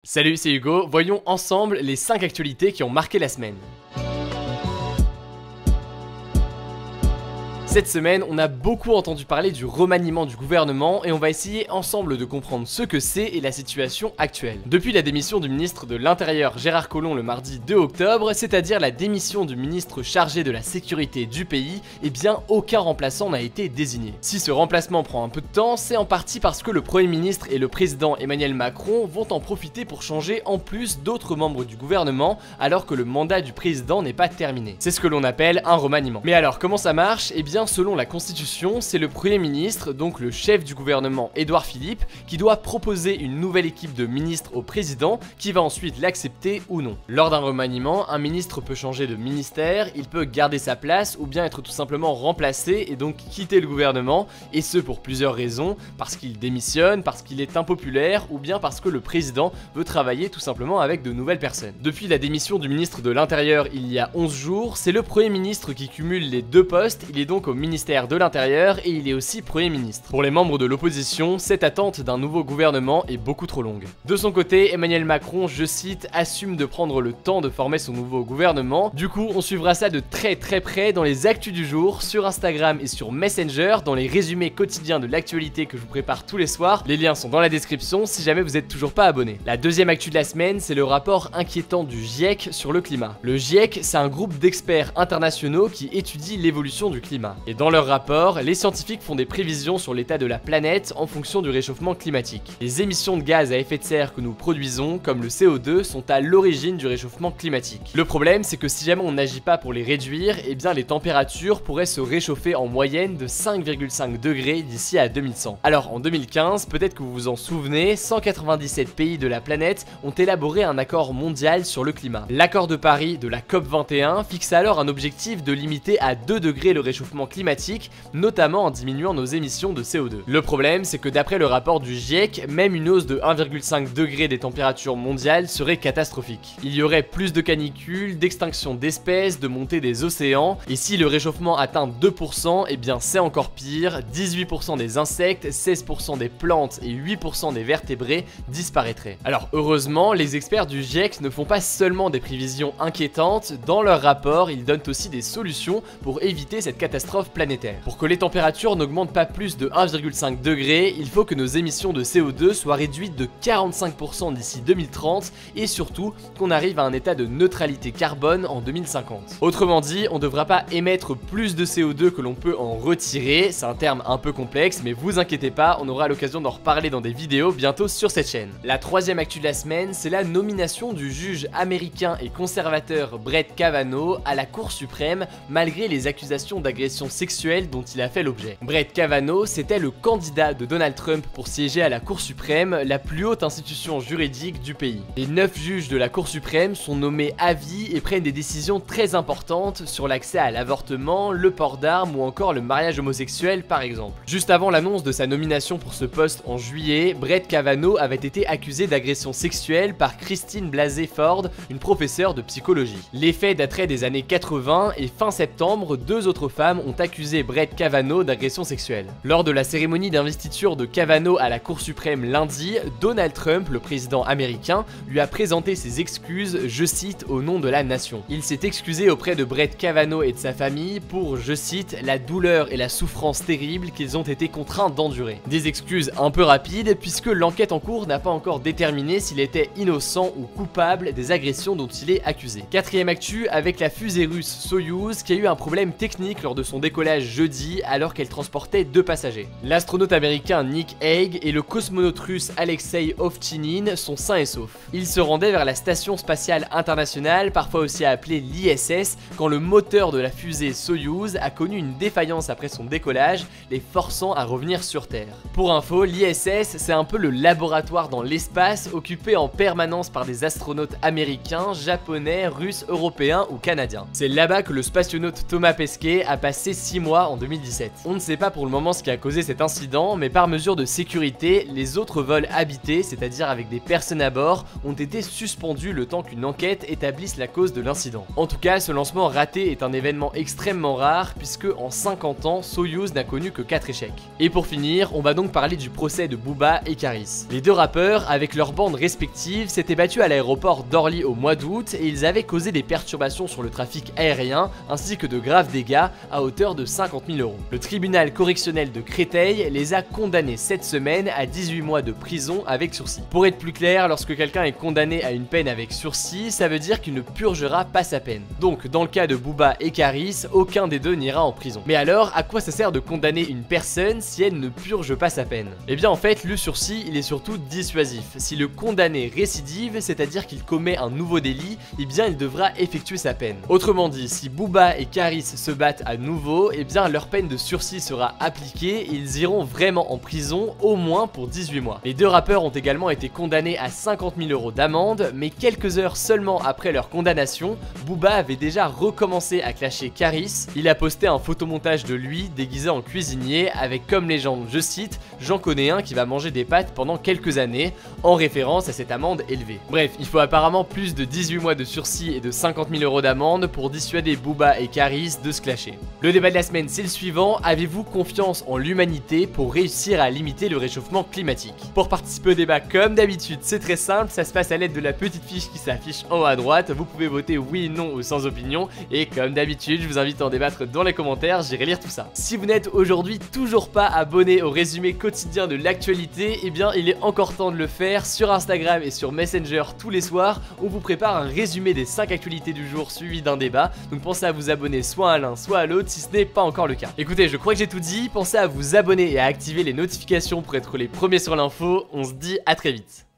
Salut, c'est Hugo, voyons ensemble les 5 actualités qui ont marqué la semaine. Cette semaine, on a beaucoup entendu parler du remaniement du gouvernement et on va essayer ensemble de comprendre ce que c'est et la situation actuelle. Depuis la démission du ministre de l'Intérieur Gérard Collomb le mardi 2 octobre, c'est-à-dire la démission du ministre chargé de la sécurité du pays, eh bien aucun remplaçant n'a été désigné. Si ce remplacement prend un peu de temps, c'est en partie parce que le Premier ministre et le président Emmanuel Macron vont en profiter pour changer en plus d'autres membres du gouvernement alors que le mandat du président n'est pas terminé. C'est ce que l'on appelle un remaniement. Mais alors comment ça marche? Eh bien selon la Constitution, c'est le Premier ministre, donc le chef du gouvernement Édouard Philippe, qui doit proposer une nouvelle équipe de ministres au président, qui va ensuite l'accepter ou non. Lors d'un remaniement, un ministre peut changer de ministère, il peut garder sa place ou bien être tout simplement remplacé et donc quitter le gouvernement, et ce pour plusieurs raisons, parce qu'il démissionne, parce qu'il est impopulaire ou bien parce que le président veut travailler tout simplement avec de nouvelles personnes. Depuis la démission du ministre de l'Intérieur il y a 11 jours, c'est le Premier ministre qui cumule les deux postes, il est donc au ministère de l'Intérieur et il est aussi Premier ministre. Pour les membres de l'opposition, cette attente d'un nouveau gouvernement est beaucoup trop longue. De son côté, Emmanuel Macron, je cite, assume de prendre le temps de former son nouveau gouvernement. Du coup, on suivra ça de très près dans les actus du jour, sur Instagram et sur Messenger, dans les résumés quotidiens de l'actualité que je vous prépare tous les soirs. Les liens sont dans la description si jamais vous n'êtes toujours pas abonné. La deuxième actu de la semaine, c'est le rapport inquiétant du GIEC sur le climat. Le GIEC, c'est un groupe d'experts internationaux qui étudie l'évolution du climat. Et dans leur rapport, les scientifiques font des prévisions sur l'état de la planète en fonction du réchauffement climatique. Les émissions de gaz à effet de serre que nous produisons, comme le CO2, sont à l'origine du réchauffement climatique. Le problème, c'est que si jamais on n'agit pas pour les réduire, eh bien les températures pourraient se réchauffer en moyenne de 5,5 degrés d'ici à 2100. Alors en 2015, peut-être que vous vous en souvenez, 197 pays de la planète ont élaboré un accord mondial sur le climat. L'accord de Paris de la COP21 fixe alors un objectif de limiter à 2 degrés le réchauffement climatique, notamment en diminuant nos émissions de CO2. Le problème, c'est que d'après le rapport du GIEC, même une hausse de 1,5 degré des températures mondiales serait catastrophique. Il y aurait plus de canicules, d'extinction d'espèces, de montée des océans, et si le réchauffement atteint 2%, eh bien c'est encore pire, 18% des insectes, 16% des plantes et 8% des vertébrés disparaîtraient. Alors heureusement, les experts du GIEC ne font pas seulement des prévisions inquiétantes, dans leur rapport, ils donnent aussi des solutions pour éviter cette catastrophe planétaire. Pour que les températures n'augmentent pas plus de 1,5 degré, il faut que nos émissions de CO2 soient réduites de 45% d'ici 2030 et surtout qu'on arrive à un état de neutralité carbone en 2050. Autrement dit, on ne devra pas émettre plus de CO2 que l'on peut en retirer, c'est un terme un peu complexe mais vous inquiétez pas, on aura l'occasion d'en reparler dans des vidéos bientôt sur cette chaîne. La troisième actu de la semaine, c'est la nomination du juge américain et conservateur Brett Kavanaugh à la Cour suprême malgré les accusations d'agression sexuelle dont il a fait l'objet. Brett Kavanaugh, c'était le candidat de Donald Trump pour siéger à la Cour suprême, la plus haute institution juridique du pays. Les 9 juges de la Cour suprême sont nommés à vie et prennent des décisions très importantes sur l'accès à l'avortement, le port d'armes ou encore le mariage homosexuel par exemple. Juste avant l'annonce de sa nomination pour ce poste en juillet, Brett Kavanaugh avait été accusé d'agression sexuelle par Christine Blasey Ford, une professeure de psychologie. Les faits dateraient des années 80 et fin septembre, 2 autres femmes ont accusé Brett Kavanaugh d'agression sexuelle. Lors de la cérémonie d'investiture de Kavanaugh à la Cour suprême lundi, Donald Trump, le président américain, lui a présenté ses excuses, je cite, au nom de la nation. Il s'est excusé auprès de Brett Kavanaugh et de sa famille pour, je cite, la douleur et la souffrance terrible qu'ils ont été contraints d'endurer. Des excuses un peu rapides puisque l'enquête en cours n'a pas encore déterminé s'il était innocent ou coupable des agressions dont il est accusé. Quatrième actu avec la fusée russe Soyouz qui a eu un problème technique lors de son décollage jeudi alors qu'elle transportait 2 passagers. L'astronaute américain Nick Hague et le cosmonaute russe Alexei Ovtchinine sont sains et saufs. Ils se rendaient vers la station spatiale internationale, parfois aussi appelée l'ISS, quand le moteur de la fusée Soyouz a connu une défaillance après son décollage, les forçant à revenir sur Terre. Pour info, l'ISS c'est un peu le laboratoire dans l'espace occupé en permanence par des astronautes américains, japonais, russes, européens ou canadiens. C'est là-bas que le spationaute Thomas Pesquet a passé passé 6 mois en 2017. On ne sait pas pour le moment ce qui a causé cet incident, mais par mesure de sécurité, les autres vols habités, c'est-à-dire avec des personnes à bord, ont été suspendus le temps qu'une enquête établisse la cause de l'incident. En tout cas, ce lancement raté est un événement extrêmement rare, puisque en 50 ans, Soyuz n'a connu que 4 échecs. Et pour finir, on va donc parler du procès de Booba et Karis. Les deux rappeurs, avec leurs bandes respectives, s'étaient battus à l'aéroport d'Orly au mois d'août et ils avaient causé des perturbations sur le trafic aérien ainsi que de graves dégâts à hauteur de 50 000 €. Le tribunal correctionnel de Créteil les a condamnés cette semaine à 18 mois de prison avec sursis. Pour être plus clair, lorsque quelqu'un est condamné à une peine avec sursis, ça veut dire qu'il ne purgera pas sa peine. Donc dans le cas de Booba et Karis, aucun des deux n'ira en prison. Mais alors, à quoi ça sert de condamner une personne si elle ne purge pas sa peine? Eh bien en fait, le sursis, il est surtout dissuasif. Si le condamné récidive, c'est-à-dire qu'il commet un nouveau délit, eh bien il devra effectuer sa peine. Autrement dit, si Booba et Karis se battent à nouveau, eh bien leur peine de sursis sera appliquée et ils iront vraiment en prison au moins pour 18 mois. Les deux rappeurs ont également été condamnés à 50 000 € d'amende, mais quelques heures seulement après leur condamnation, Booba avait déjà recommencé à clasher Karis. Il a posté un photomontage de lui déguisé en cuisinier avec comme légende, je cite, « J'en connais un qui va manger des pâtes pendant quelques années », en référence à cette amende élevée. Bref, il faut apparemment plus de 18 mois de sursis et de 50 000 € d'amende pour dissuader Booba et Karis de se clasher. Le débat de la semaine, c'est le suivant: avez-vous confiance en l'humanité pour réussir à limiter le réchauffement climatique? Pour participer au débat, comme d'habitude, c'est très simple, ça se passe à l'aide de la petite fiche qui s'affiche en haut à droite. Vous pouvez voter oui, non ou sans opinion, et comme d'habitude, je vous invite à en débattre dans les commentaires, j'irai lire tout ça. Si vous n'êtes aujourd'hui toujours pas abonné au résumé quotidien de l'actualité, eh bien il est encore temps de le faire. Sur Instagram et sur Messenger tous les soirs, on vous prépare un résumé des 5 actualités du jour suivi d'un débat, donc pensez à vous abonner soit à l'un soit à l'autre si ce n'est pas encore le cas. Écoutez, je crois que j'ai tout dit, pensez à vous abonner et à activer les notifications pour être les premiers sur l'info. On se dit à très vite.